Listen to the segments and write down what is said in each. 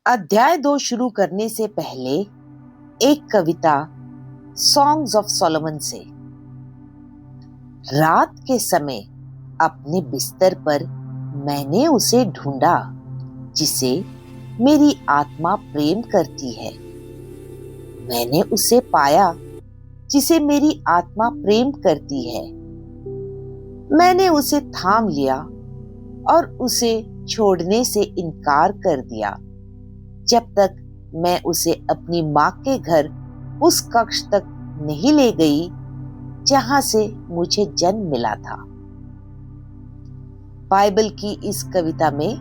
अध्याय 2 शुरू करने से पहले एक कविता सॉन्ग्स ऑफ सोलोमन से। रात के समय अपने बिस्तर पर मैंने उसे ढूंढा जिसे मेरी आत्मा प्रेम करती है। मैंने उसे पाया जिसे मेरी आत्मा प्रेम करती है। मैंने उसे थाम लिया और उसे छोड़ने से इनकार कर दिया जब तक मैं उसे अपनी माँ के घर उस कक्ष तक नहीं ले गई जहां से मुझे जन्म मिला था। बाइबल की इस कविता में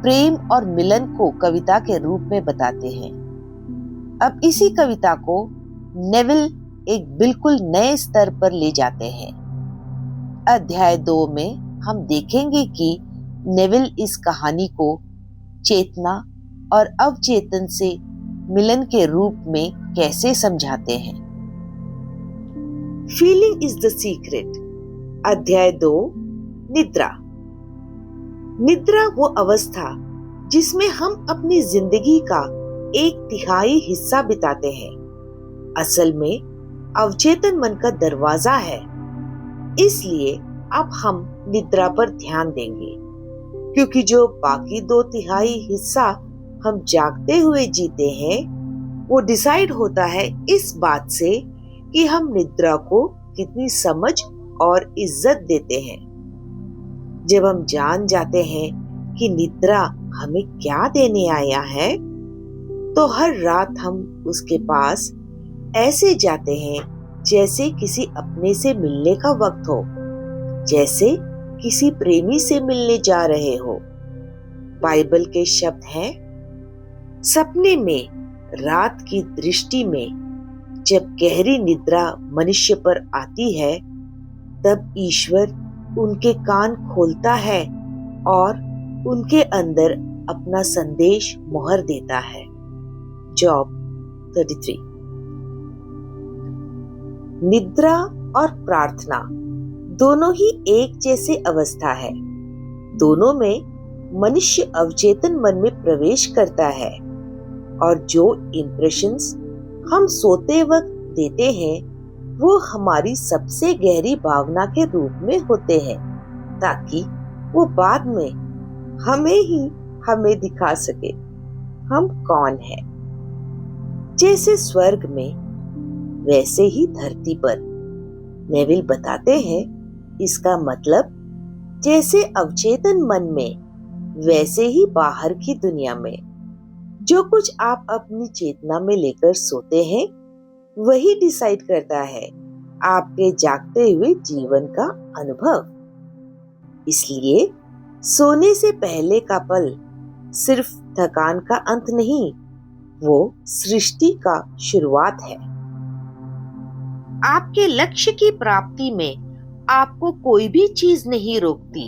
प्रेम और मिलन को कविता के रूप में बताते हैं। अब इसी कविता को नेविल एक बिल्कुल नए स्तर पर ले जाते हैं। अध्याय 2 में हम देखेंगे कि नेविल इस कहानी को चेतना और अवचेतन से मिलन के रूप में कैसे समझाते हैं। Feeling is the secret. अध्याय 2 निद्रा। निद्रा वो अवस्था जिसमें हम अपनी जिंदगी का 1/3 हिस्सा बिताते हैं। असल में अवचेतन मन का दरवाजा है। इसलिए अब हम निद्रा पर ध्यान देंगे, क्योंकि जो बाकी 2/3 हिस्सा हम जागते हुए जीते हैं वो डिसाइड होता है इस बात से कि हम निद्रा को कितनी समझ और इज्जत देते हैं। जब हम जान जाते हैं कि निद्रा हमें क्या देने आया है, तो हर रात हम उसके पास ऐसे जाते हैं जैसे किसी अपने से मिलने का वक्त हो, जैसे किसी प्रेमी से मिलने जा रहे हो। बाइबल के शब्द हैं, सपने में रात की दृष्टि में जब गहरी निद्रा मनुष्य पर आती है, तब ईश्वर उनके कान खोलता है और उनके अंदर अपना संदेश मोहर देता है। जॉब 33। निद्रा और प्रार्थना दोनों ही एक जैसे अवस्था है। दोनों में मनुष्य अवचेतन मन में प्रवेश करता है और जो इंप्रेशंस हम सोते वक्त देते हैं वो हमारी सबसे गहरी भावना के रूप में होते हैं, ताकि वो बाद में हमें दिखा सके हम कौन हैं। जैसे स्वर्ग में वैसे ही धरती पर। नेविल बताते हैं, इसका मतलब जैसे अवचेतन मन में वैसे ही बाहर की दुनिया में। जो कुछ आप अपनी चेतना में लेकर सोते हैं वही डिसाइड करता है आपके जागते हुए जीवन का अनुभव। इसलिए सोने से पहले का पल सिर्फ थकान का अंत नहीं, वो सृष्टि का शुरुआत है। आपके लक्ष्य की प्राप्ति में आपको कोई भी चीज नहीं रोकती,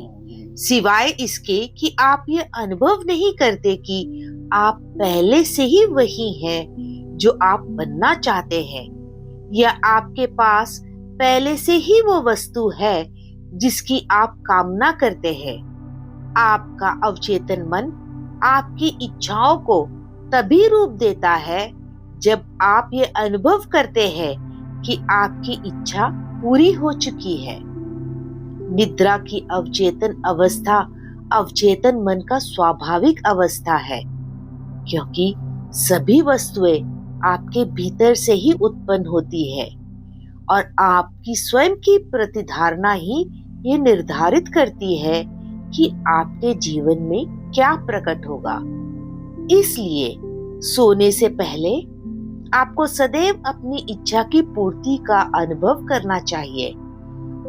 सिवाय इसके कि आप ये अनुभव नहीं करते कि आप पहले से ही वही हैं जो आप बनना चाहते हैं, या आपके पास पहले से ही वो वस्तु है जिसकी आप कामना करते हैं। आपका अवचेतन मन आपकी इच्छाओं को तभी रूप देता है जब आप ये अनुभव करते हैं कि आपकी इच्छा पूरी हो चुकी है। निद्रा की अवचेतन अवस्था अवचेतन मन का स्वाभाविक अवस्था है, क्योंकि सभी वस्तुएं आपके भीतर से ही उत्पन्न होती है और आपकी स्वयं की प्रतिधारणा ही ये निर्धारित करती है कि आपके जीवन में क्या प्रकट होगा। इसलिए सोने से पहले आपको सदैव अपनी इच्छा की पूर्ति का अनुभव करना चाहिए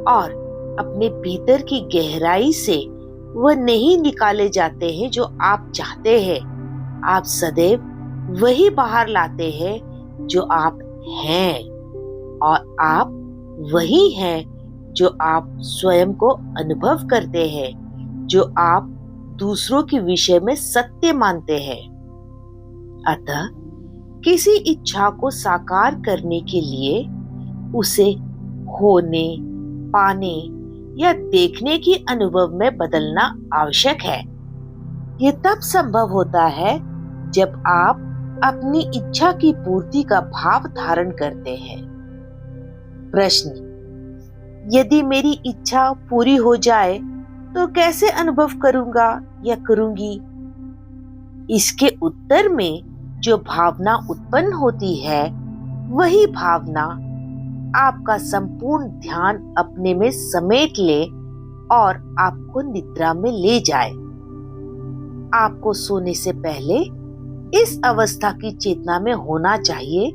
और अपने भीतर की गहराई से वह नहीं निकाले जाते हैं जो आप चाहते हैं। आप सदैव वही बाहर लाते हैं जो आप हैं, और आप वही हैं जो आप स्वयं को अनुभव करते हैं, जो आप दूसरों के विषय में सत्य मानते हैं। अतः किसी इच्छा को साकार करने के लिए उसे होने, पाने या देखने की अनुभव में बदलना आवश्यक है। ये तब संभव होता है जब आप अपनी इच्छा की पूर्ति का भाव धारण करते हैं। प्रश्न: यदि मेरी इच्छा पूरी हो जाए तो कैसे अनुभव करूंगा या करूंगी? इसके उत्तर में जो भावना उत्पन्न होती है, वही भावना आपका संपूर्ण ध्यान अपने में समेट ले और आपको निद्रा में ले जाए। आपको सोने से पहले इस अवस्था की चेतना में होना चाहिए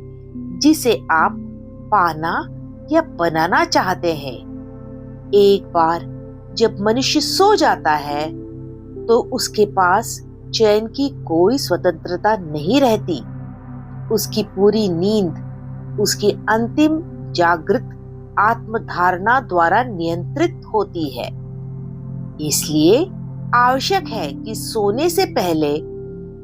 जिसे आप पाना या बनाना चाहते हैं। एक बार जब मनुष्य सो जाता है तो उसके पास चैन की कोई स्वतंत्रता नहीं रहती। उसकी पूरी नींद उसकी अंतिम जागृत आत्मधारणा द्वारा नियंत्रित होती है। इसलिए आवश्यक है कि सोने से पहले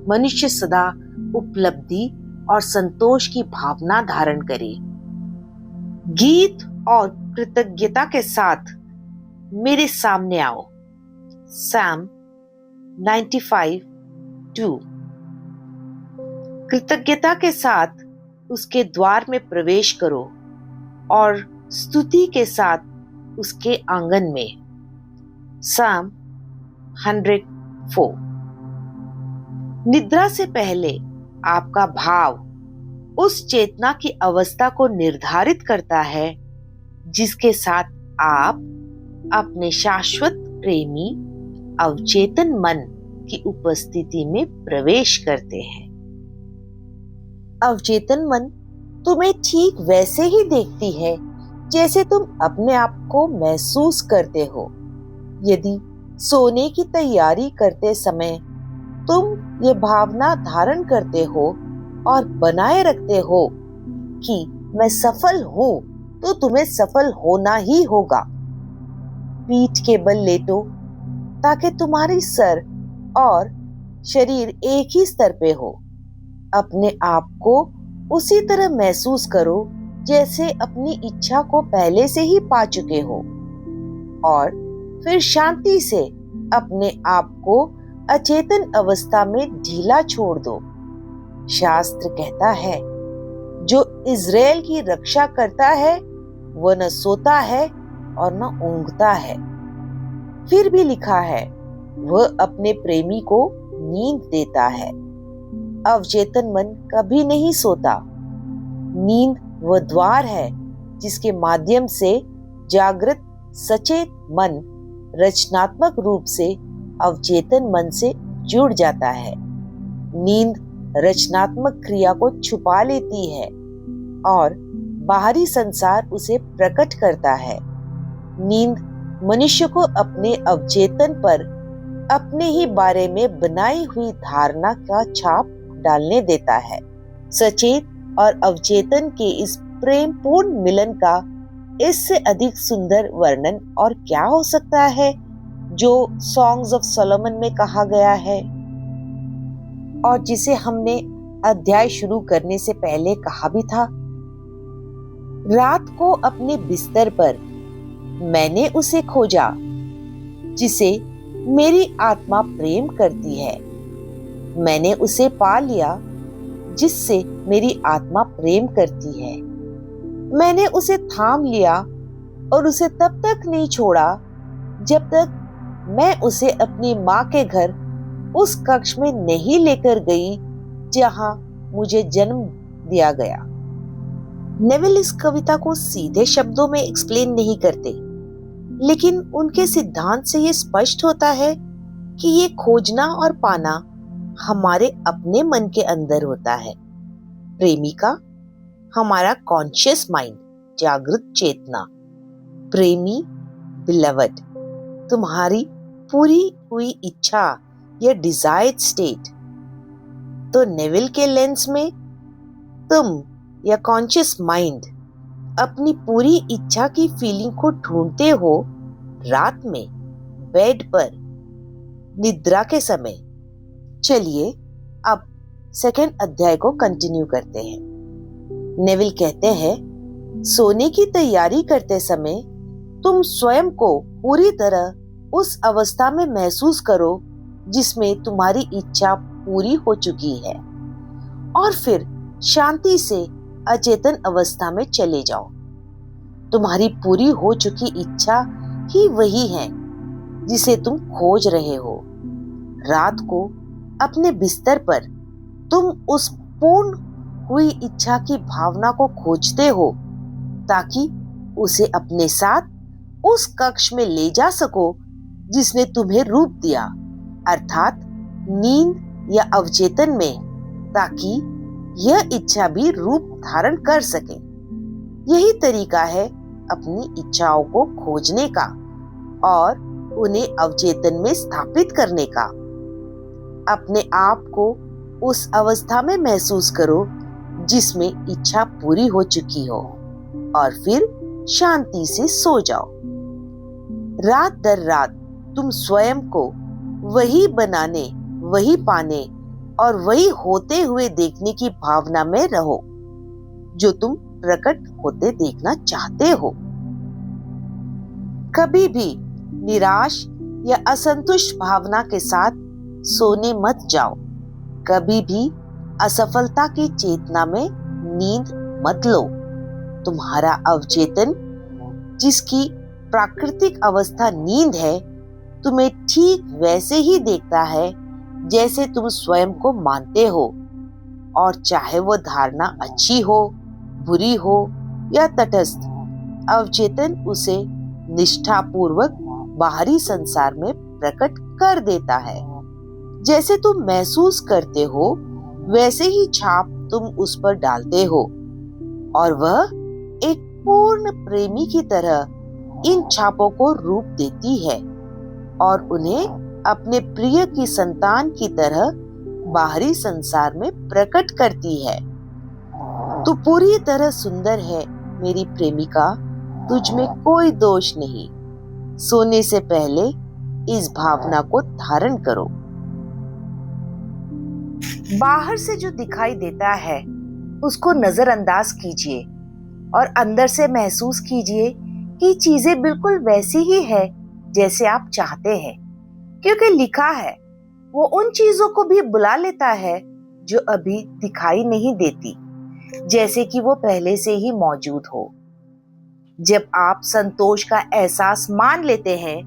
मनुष्य सदा उपलब्धि और संतोष की भावना धारण करे। गीत और कृतज्ञता के साथ मेरे सामने आओ। Psalm 95:2। कृतज्ञता के साथ उसके द्वार में प्रवेश करो और स्तुति के साथ उसके आंगन में। Psalm 104। निद्रा से पहले आपका भाव उस चेतना की अवस्था को निर्धारित करता है जिसके साथ आप अपने शाश्वत प्रेमी अवचेतन मन की उपस्थिति में प्रवेश करते हैं। अवचेतन मन तुम्हें ठीक वैसे ही देखती है जैसे तुम अपने आप को महसूस करते हो। यदि सोने की तैयारी करते समय तुम ये भावना धारण करते हो और बनाए रखते हो कि मैं सफल हूं, तो तुम्हें सफल होना ही होगा। पीठ के बल लेटो ताकि तुम्हारी सर और शरीर एक ही स्तर पे हो। अपने आप को उसी तरह महसूस करो जैसे अपनी इच्छा को पहले से ही पा चुके हो और फिर शांति से अपने आप को अचेतन अवस्था में ढीला छोड़ दो। शास्त्र कहता है, जो इज़राइल की रक्षा करता है वह न सोता है और न ऊँघता है। फिर भी लिखा है, वह अपने प्रेमी को नींद देता है। अवचेतन मन कभी नहीं सोता। नींद वह द्वार है जिसके माध्यम से जागृत सचेत मन रचनात्मक रूप से अवचेतन मन से जुड़ जाता है। नींद रचनात्मक क्रिया को छुपा लेती है और बाहरी संसार उसे प्रकट करता है। नींद मनुष्य को अपने अवचेतन पर अपने ही बारे में बनाई हुई धारणा का छाप डालने देता है। सचेत और अवचेतन के इस प्रेम पूर्ण मिलन का इससे अधिक सुंदर वर्णन और क्या हो सकता है, जो सॉन्ग्स ऑफ सोलोमन में कहा गया है और जिसे हमने अध्याय शुरू करने से पहले कहा भी था। रात को अपने बिस्तर पर मैंने उसे खोजा जिसे मेरी आत्मा प्रेम करती है। मैंने उसे पा लिया जिससे मेरी आत्मा प्रेम करती है। मैंने उसे थाम लिया और उसे तब तक नहीं छोड़ा जब तक मैं उसे अपनी माँ के घर उस कक्ष में नहीं लेकर गई जहां मुझे जन्म दिया गया। नेविल इस कविता को सीधे शब्दों में एक्सप्लेन नहीं करते, लेकिन उनके सिद्धांत से ये स्पष्ट होता है कि ये खोजना और पाना हमारे अपने मन के अंदर होता है। प्रेमिका हमारा कॉन्शियस माइंड, जागृत चेतना। प्रेमी बिलवड तुम्हारी पूरी हुई इच्छा या डिजायर्ड स्टेट। तो नेविल के लेंस में तुम या कॉन्शियस माइंड अपनी पूरी इच्छा की फीलिंग को ढूंढते हो रात में, बेड पर, निद्रा के समय। चलिए अब सेकंड अध्याय को कंटिन्यू करते हैं। नेविल कहते हैं, सोने की तैयारी करते समय तुम स्वयं को पूरी तरह उस अवस्था में महसूस करो जिसमें तुम्हारी इच्छा पूरी हो चुकी है। और फिर शांति से अचेतन अवस्था में चले जाओ। तुम्हारी पूरी हो चुकी इच्छा ही वही है जिसे तुम खोज रहे हो। रात को अपने बिस्तर पर तुम उस पूर्ण हुई इच्छा की भावना को खोजते हो ताकि उसे अपने साथ उस कक्ष में ले जा सको जिसने तुम्हें रूप दिया, अर्थात नींद या अवचेतन में, ताकि यह इच्छा भी रूप धारण कर सके। यही तरीका है अपनी इच्छाओं को खोजने का और उन्हें अवचेतन में स्थापित करने का। अपने आप को उस अवस्था में महसूस करो जिसमें इच्छा पूरी हो चुकी हो और फिर शांति से सो जाओ। रात दर रात तुम स्वयं को वही बनाने, वही पाने और वही होते हुए देखने की भावना में रहो जो तुम प्रकट होते देखना चाहते हो। कभी भी निराश या असंतुष्ट भावना के साथ सोने मत जाओ। कभी भी असफलता की चेतना में नींद मत लो। तुम्हारा अवचेतन, जिसकी प्राकृतिक अवस्था नींद है, तुम्हें ठीक वैसे ही देखता है जैसे तुम स्वयं को मानते हो, और चाहे वो धारणा अच्छी हो, बुरी हो या तटस्थ, अवचेतन उसे निष्ठापूर्वक बाहरी संसार में प्रकट कर देता है। जैसे तुम महसूस करते हो वैसे ही छाप तुम उस पर डालते हो, और वह एक पूर्ण प्रेमी की तरह इन छापों को रूप देती है और उन्हें अपने प्रिय की संतान की तरह बाहरी संसार में प्रकट करती है। तू पूरी तरह सुंदर है मेरी प्रेमिका, तुझ में कोई दोष नहीं। सोने से पहले इस भावना को धारण करो। बाहर से जो दिखाई देता है उसको नजरअंदाज कीजिए और अंदर से महसूस कीजिए कि चीजें बिल्कुल वैसी ही है जैसे आप चाहते हैं, क्योंकि लिखा है वो उन चीजों को भी बुला लेता है जो अभी दिखाई नहीं देती, जैसे कि वो पहले से ही मौजूद हो। जब आप संतोष का एहसास मान लेते हैं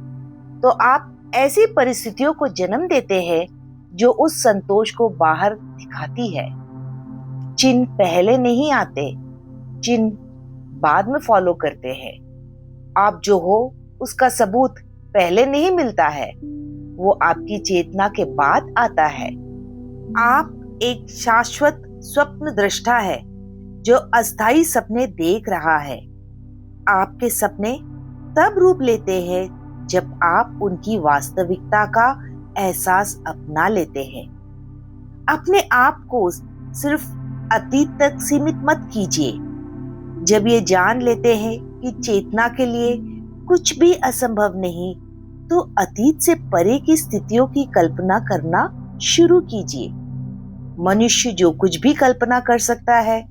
तो आप ऐसी परिस्थितियों को जन्म देते हैं जो उस संतोष को बाहर दिखाती है। चिन्ह पहले नहीं आते, चिन्ह बाद में फॉलो करते हैं। आप जो हो उसका सबूत पहले नहीं मिलता है, वो आपकी चेतना के बाद आता है। आप एक शाश्वत स्वप्न दृष्टा है जो अस्थायी सपने देख रहा है। आपके सपने तब रूप लेते हैं जब आप उनकी वास्तविकता का एहसास अपना लेते हैं। अपने आप को सिर्फ अतीत तक सीमित मत कीजिए। जब ये जान लेते हैं कि चेतना के लिए कुछ भी असंभव नहीं, तो अतीत से परे की स्थितियों की कल्पना करना शुरू कीजिए। मनुष्य जो कुछ भी कल्पना कर सकता है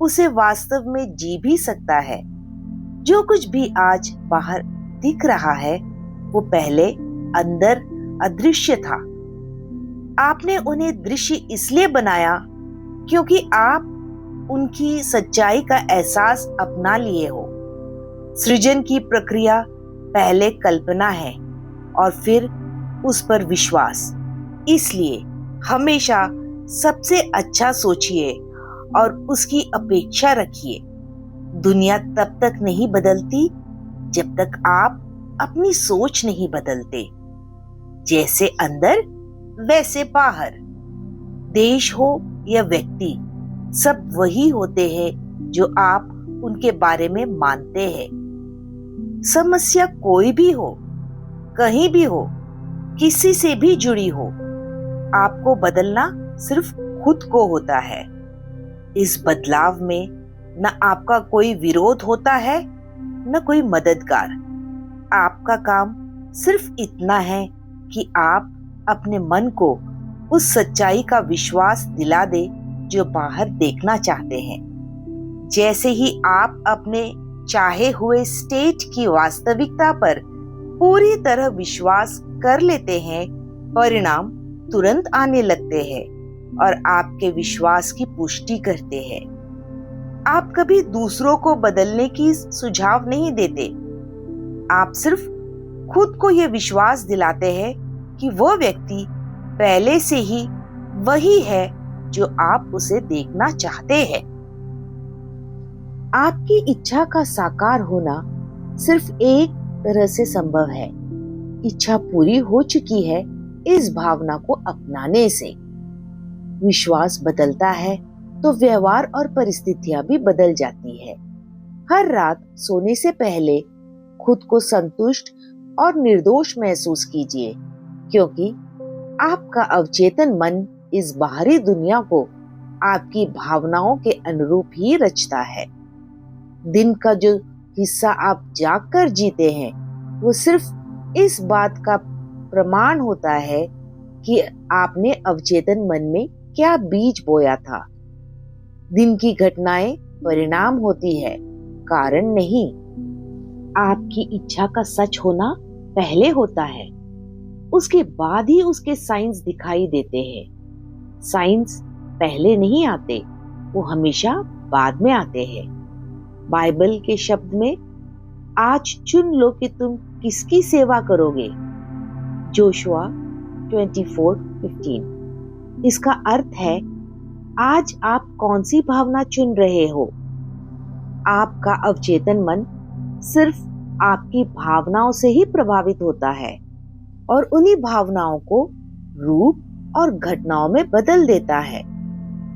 उसे वास्तव में जी भी सकता है। जो कुछ भी आज बाहर दिख रहा है वो पहले अंदर अदृश्य था। आपने उन्हें दृश्य इसलिए बनाया क्योंकि आप उनकी सच्चाई का एहसास अपना लिए हो। सृजन की प्रक्रिया पहले कल्पना है और फिर उस पर विश्वास। इसलिए हमेशा सबसे अच्छा सोचिए और उसकी अपेक्षा रखिए। दुनिया तब तक नहीं बदलती जब तक आप अपनी सोच नहीं बदलते। जैसे अंदर वैसे बाहर, देश हो या व्यक्ति, सब वही होते हैं जो आप उनके बारे में मानते हैं। समस्या कोई भी हो, कहीं भी हो, किसी से भी जुड़ी हो, आपको बदलना सिर्फ खुद को होता है। इस बदलाव में न आपका कोई विरोध होता है न कोई मददगार। आपका काम सिर्फ इतना है कि आप अपने मन को उस सच्चाई का विश्वास दिला दे जो बाहर देखना चाहते हैं। जैसे ही आप अपने चाहे हुए स्टेट की वास्तविकता पर पूरी तरह विश्वास कर लेते हैं, परिणाम तुरंत आने लगते हैं और आपके विश्वास की पुष्टि करते हैं। आप कभी दूसरों को बदलने की सुझाव नहीं देते। आप सिर्फ खुद को यह विश्वास दिलाते हैं कि वह व्यक्ति पहले से ही वही है जो आप उसे देखना चाहते हैं। आपकी इच्छा का साकार होना सिर्फ एक तरह से संभव है, इच्छा पूरी हो चुकी है इस भावना को अपनाने से। विश्वास बदलता है तो व्यवहार और परिस्थितियां भी बदल जाती है। हर रात सोने से पहले खुद को संतुष्ट और निर्दोष महसूस कीजिए, क्योंकि आपका अवचेतन मन इस बाहरी दुनिया को आपकी भावनाओं के अनुरूप ही रचता है। दिन का जो हिस्सा आप जागकर जीते हैं वो सिर्फ इस बात का प्रमाण होता है कि आपने अवचेतन मन में क्या बीज बोया था। दिन की घटनाएं परिणाम होती है, कारण नहीं। आपकी इच्छा का सच होना पहले होता है, उसके बाद ही उसके साइंस दिखाई देते हैं। साइंस पहले नहीं आते, वो हमेशा बाद में आते हैं। बाइबल के शब्द में आज चुन लो कि तुम किसकी सेवा करोगे, जोशुआ 24:15। इसका अर्थ है आज आप कौन सी भावना चुन रहे हो। आपका अवचेतन मन सिर्फ आपकी भावनाओं से ही प्रभावित होता है और उन्हीं भावनाओं को रूप और घटनाओं में बदल देता है।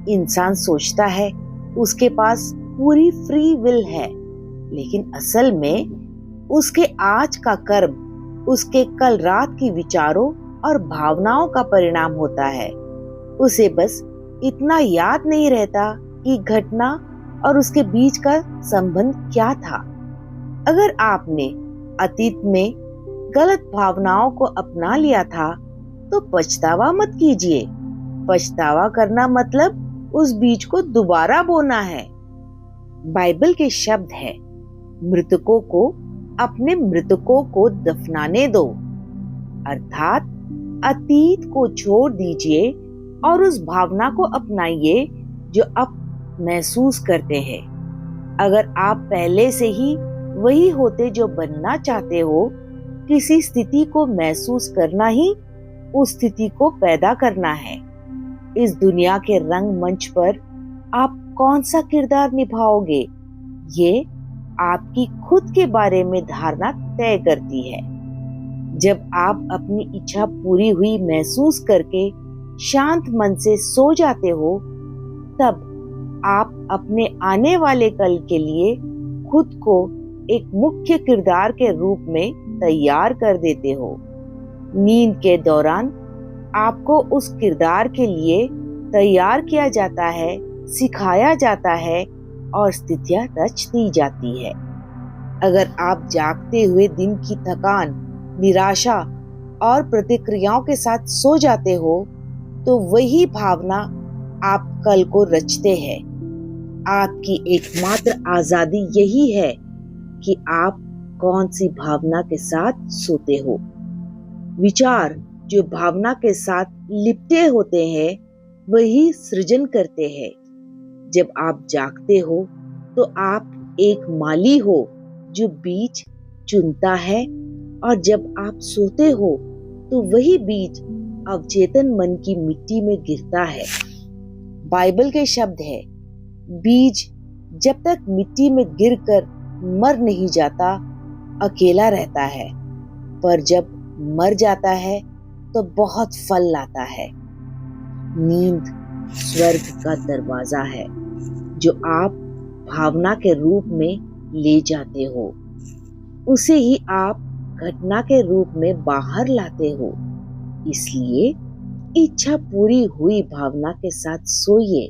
इंसान सोचता है उसके पास पूरी फ्री विल है, लेकिन असल में उसके आज का कर्म उसके कल रात की विचारों और भावनाओं का परिणाम होता है। उसे बस इतना याद नहीं रहता कि घटना और उसके बीच का संबंध क्या था। अगर आपने अतीत में गलत भावनाओं को अपना लिया था तो पछतावा मत कीजिए। पछतावा करना मतलब उस बीज को दोबारा बोना है। बाइबल के शब्द है, मृतकों को अपने मृतकों को दफनाने दो, अर्थात अतीत को छोड़ दीजिए और उस भावना को अपनाइए जो अब महसूस करते हैं। अगर आप पहले से ही वही होते जो बनना चाहते हो, किसी स्थिति को महसूस करना ही उस स्थिति को पैदा करना है। इस दुनिया के रंगमंच पर आप कौन सा किरदार निभाओगे, ये आपकी खुद के बारे में धारणा तय करती है। जब आप अपनी इच्छा पूरी हुई महसूस करके शांत मन से सो जाते हो, तब आप अपने आने वाले कल के लिए खुद को एक मुख्य किरदार के रूप में तैयार कर देते हो। नींद के दौरान आपको उस किरदार के लिए तैयार किया जाता है, सिखाया जाता है और स्थितियां रच दी जाती है। अगर आप जागते हुए दिन की थकान, निराशा और प्रतिक्रियाओं के साथ सो जाते हो, तो वही भावना आप कल को रचते हैं। आपकी एकमात्र आजादी यही है कि आप कौन सी भावना के साथ सोते हो। विचार जो भावना के साथ लिपटे होते हैं वही सृजन करते हैं। जब आप जागते हो तो आप एक माली हो जो बीज चुनता है, और जब आप सोते हो तो वही बीज अवचेतन मन की मिट्टी में गिरता है। बाइबल के शब्द है, बीज जब तक मिट्टी में गिरकर मर नहीं जाता अकेला रहता है, पर जब मर जाता है तो बहुत फल लाता है। नींद स्वर्ग का दरवाजा है जो आप भावना के रूप में ले जाते हो, उसे ही आप घटना के रूप में बाहर लाते हो। इसलिए इच्छा पूरी हुई भावना के साथ सोइए